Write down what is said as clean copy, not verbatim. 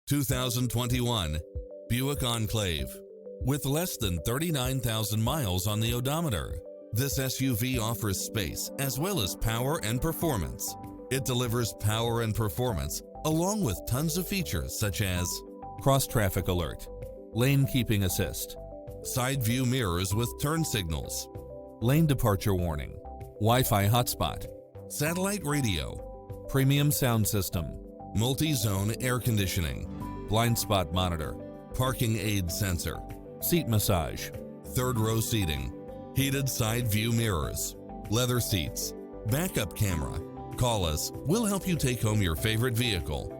2021 Buick Enclave. With less than 39,000 miles on the odometer, this SUV offers space as well as power and performance. It delivers power and performance along with tons of features such as cross-traffic alert, lane keeping assist, side view mirrors with turn signals, lane departure warning, Wi-Fi hotspot, satellite radio, premium sound system, multi-zone air conditioning, blind spot monitor, parking aid sensor, seat massage, third row seating, heated side view mirrors, leather seats, backup camera. Call us, we'll help you take home your favorite vehicle.